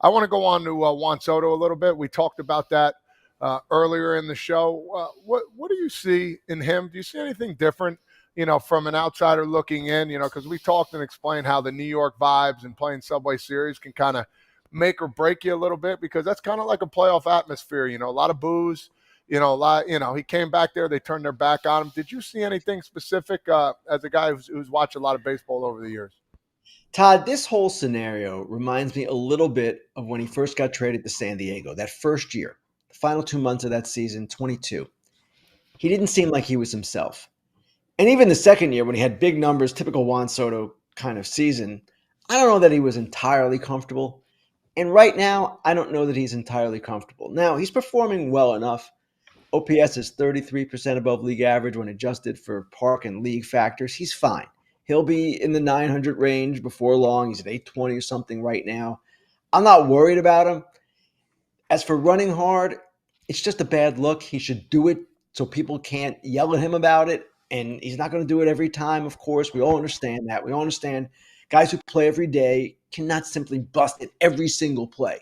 I want to go on to Juan Soto a little bit. We talked about that earlier in the show. What do you see in him? Do you see anything different, from an outsider looking in? Because we talked and explained how the New York vibes and playing Subway Series can kind of make or break you a little bit, because that's kind of like a playoff atmosphere. A lot of boos. A lot. He came back there. They turned their back on him. Did you see anything specific as a guy who's watched a lot of baseball over the years? Todd, this whole scenario reminds me a little bit of when he first got traded to San Diego, that first year, the final 2 months of that season, 22. He didn't seem like he was himself. And even the second year, when he had big numbers, typical Juan Soto kind of season, I don't know that he was entirely comfortable. And right now, I don't know that he's entirely comfortable. Now, he's performing well enough. OPS is 33% above league average when adjusted for park and league factors. He's fine. He'll be in the 900 range before long. He's at 820 or something right now. I'm not worried about him. As for running hard, it's just a bad look. He should do it so people can't yell at him about it. And he's not going to do it every time, of course. We all understand that. We all understand guys who play every day cannot simply bust it every single play.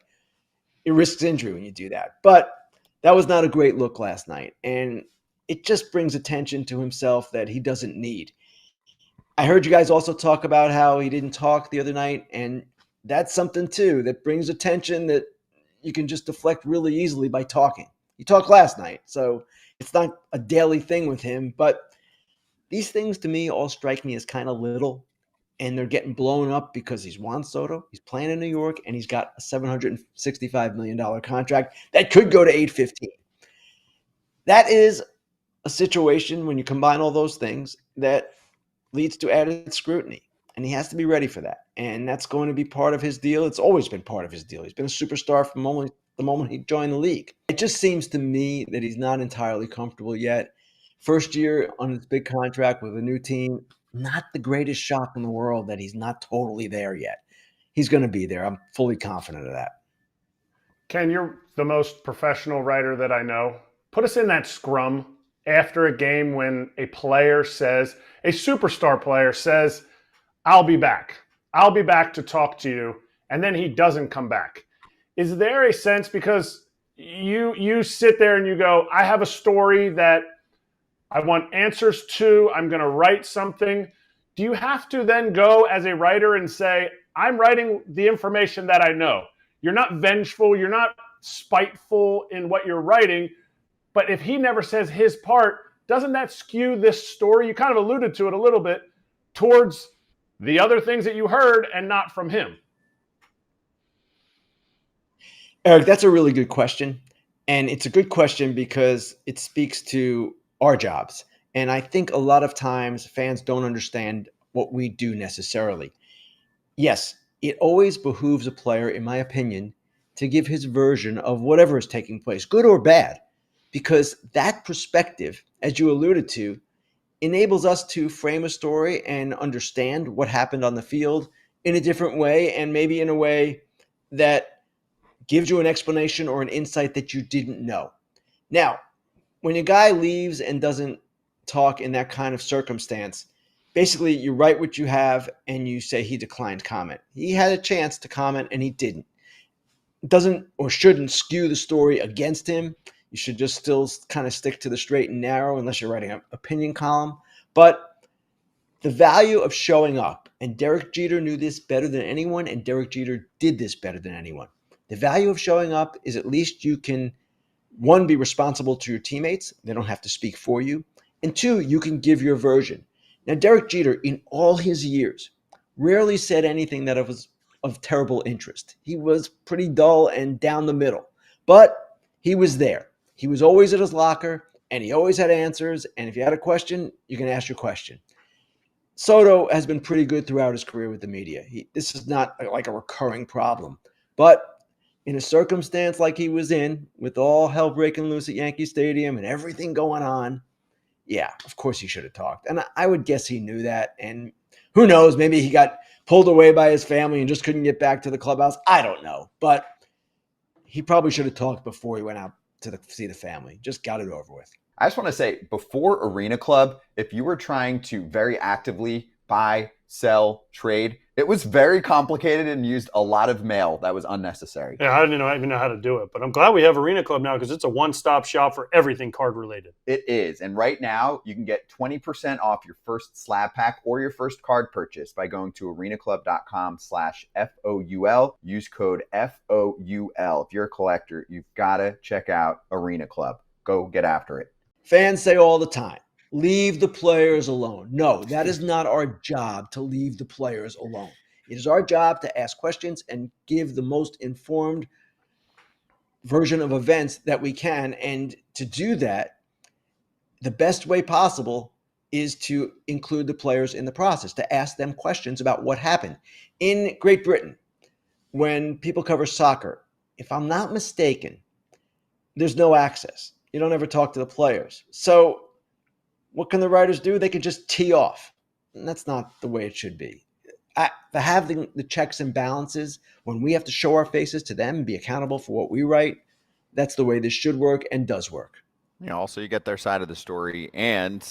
It risks injury when you do that. But that was not a great look last night. And it just brings attention to himself that he doesn't need. I heard you guys also talk about how he didn't talk the other night. And that's something, too, that brings attention that you can just deflect really easily by talking. He talked last night, so it's not a daily thing with him. But these things, to me, all strike me as kind of little. And they're getting blown up because he's Juan Soto. He's playing in New York, and he's got a $765 million contract that could go to $815. That is a situation, when you combine all those things, that leads to added scrutiny. And he has to be ready for that. And that's going to be part of his deal. It's always been part of his deal. He's been a superstar from the moment he joined the league. It just seems to me that he's not entirely comfortable yet. First year on his big contract with a new team, not the greatest shock in the world that he's not totally there yet. He's going to be there. I'm fully confident of that. Ken, you're the most professional writer that I know. Put us in that scrum after a game when a superstar player says, I'll be back. I'll be back to talk to you. And then he doesn't come back. Is there a sense, because you sit there and you go, I have a story that I want answers to, I'm going to write something. Do you have to then go as a writer and say, I'm writing the information that I know? You're not vengeful. You're not spiteful in what you're writing. But if he never says his part, doesn't that skew this story? You kind of alluded to it a little bit towards the other things that you heard and not from him. Eric, that's a really good question. And it's a good question because it speaks to our jobs. And I think a lot of times fans don't understand what we do necessarily. Yes, it always behooves a player, in my opinion, to give his version of whatever is taking place, good or bad, because that perspective, as you alluded to, enables us to frame a story and understand what happened on the field in a different way, and maybe in a way that gives you an explanation or an insight that you didn't know. Now, when a guy leaves and doesn't talk in that kind of circumstance, basically you write what you have and you say he declined comment. He had a chance to comment and he didn't. It doesn't or shouldn't skew the story against him. You should just still kind of stick to the straight and narrow unless you're writing an opinion column. But the value of showing up, and Derek Jeter knew this better than anyone, and Derek Jeter did this better than anyone. The value of showing up is at least you can, one, be responsible to your teammates. They don't have to speak for you. And two, you can give your version. Now, Derek Jeter, in all his years, rarely said anything that was of terrible interest. He was pretty dull and down the middle. But he was there. He was always at his locker, and he always had answers. And if you had a question, you can ask your question. Soto has been pretty good throughout his career with the media. This is not like a recurring problem. But in a circumstance like he was in, with all hell breaking loose at Yankee Stadium and everything going on, yeah, of course he should have talked. And I would guess he knew that. And who knows, maybe he got pulled away by his family and just couldn't get back to the clubhouse. I don't know. But he probably should have talked before he went out to see the family. Just got it over with. I just want to say, before Arena Club, if you were trying to very actively buy, sell, trade, It was very complicated and used a lot of mail that was unnecessary. Yeah, I didn't even know how to do it, but I'm glad we have Arena Club now because it's a one-stop shop for everything card related. It is. And right now, you can get 20% off your first slab pack or your first card purchase by going to arenaclub.com/FOUL. Use code FOUL. If you're a collector, you've got to check out Arena Club. Go get after it. Fans say all the time, leave the players alone. No, that is not our job to leave the players alone. It is our job to ask questions and give the most informed version of events that we can. And to do that, the best way possible is to include the players in the process, to ask them questions about what happened. In Great Britain, when people cover soccer, if I'm not mistaken, there's no access. You don't ever talk to the players. So what can the writers do? They can just tee off. And that's not the way it should be. Having the checks and balances, when we have to show our faces to them and be accountable for what we write, that's the way this should work and does work. Also you get their side of the story, and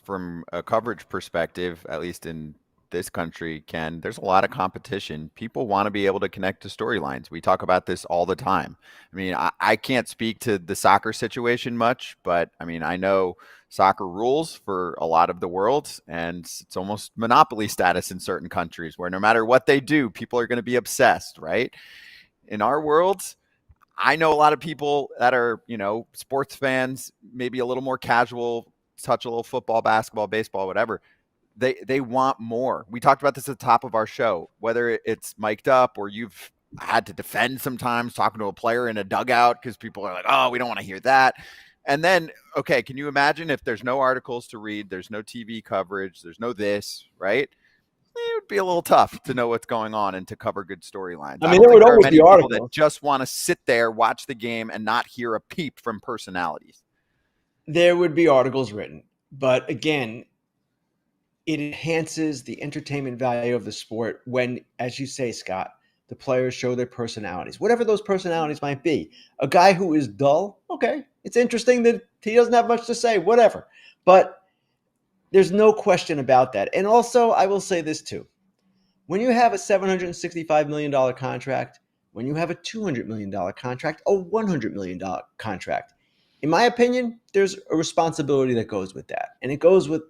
from a coverage perspective, at least in this country, Ken, there's a lot of competition. People want to be able to connect to storylines. We talk about this all the time. I mean, I can't speak to the soccer situation much, but I mean, I know soccer rules for a lot of the world, and it's almost monopoly status in certain countries where no matter what they do, people are going to be obsessed, right? In our world, I know a lot of people that are, sports fans, maybe a little more casual, touch a little football, basketball, baseball, whatever. They want more. We talked about this at the top of our show, whether it's mic'd up or you've had to defend sometimes talking to a player in a dugout because people are like, oh, we don't want to hear that. And then, okay, can you imagine if there's no articles to read, there's no TV coverage, there's no this, right? It would be a little tough to know what's going on and to cover good storylines. I mean, there would always be articles that just want to sit there, watch the game, and not hear a peep from personalities. There would be articles written, but again, it enhances the entertainment value of the sport when, as you say, Scott, the players show their personalities, whatever those personalities might be. A guy who is dull, okay, it's interesting that he doesn't have much to say, whatever. But there's no question about that. And also, I will say this too. When you have a $765 million contract, when you have a $200 million contract, a $100 million contract, in my opinion, there's a responsibility that goes with that. And it goes with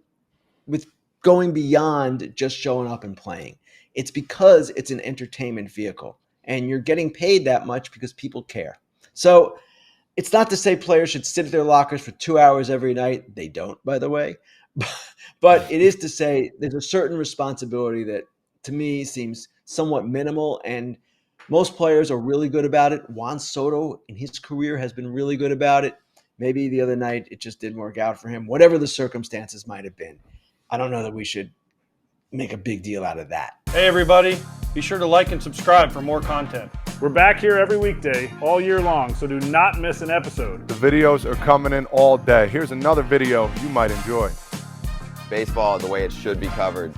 going beyond just showing up and playing. It's because it's an entertainment vehicle and you're getting paid that much because people care. So it's not to say players should sit at their lockers for 2 hours every night. They don't, by the way. But it is to say there's a certain responsibility that to me seems somewhat minimal, and most players are really good about it. Juan Soto in his career has been really good about it. Maybe the other night it just didn't work out for him, whatever the circumstances might have been. I don't know that we should make a big deal out of that. Hey, everybody. Be sure to like and subscribe for more content. We're back here every weekday, all year long, so do not miss an episode. The videos are coming in all day. Here's another video you might enjoy. Baseball the way it should be covered.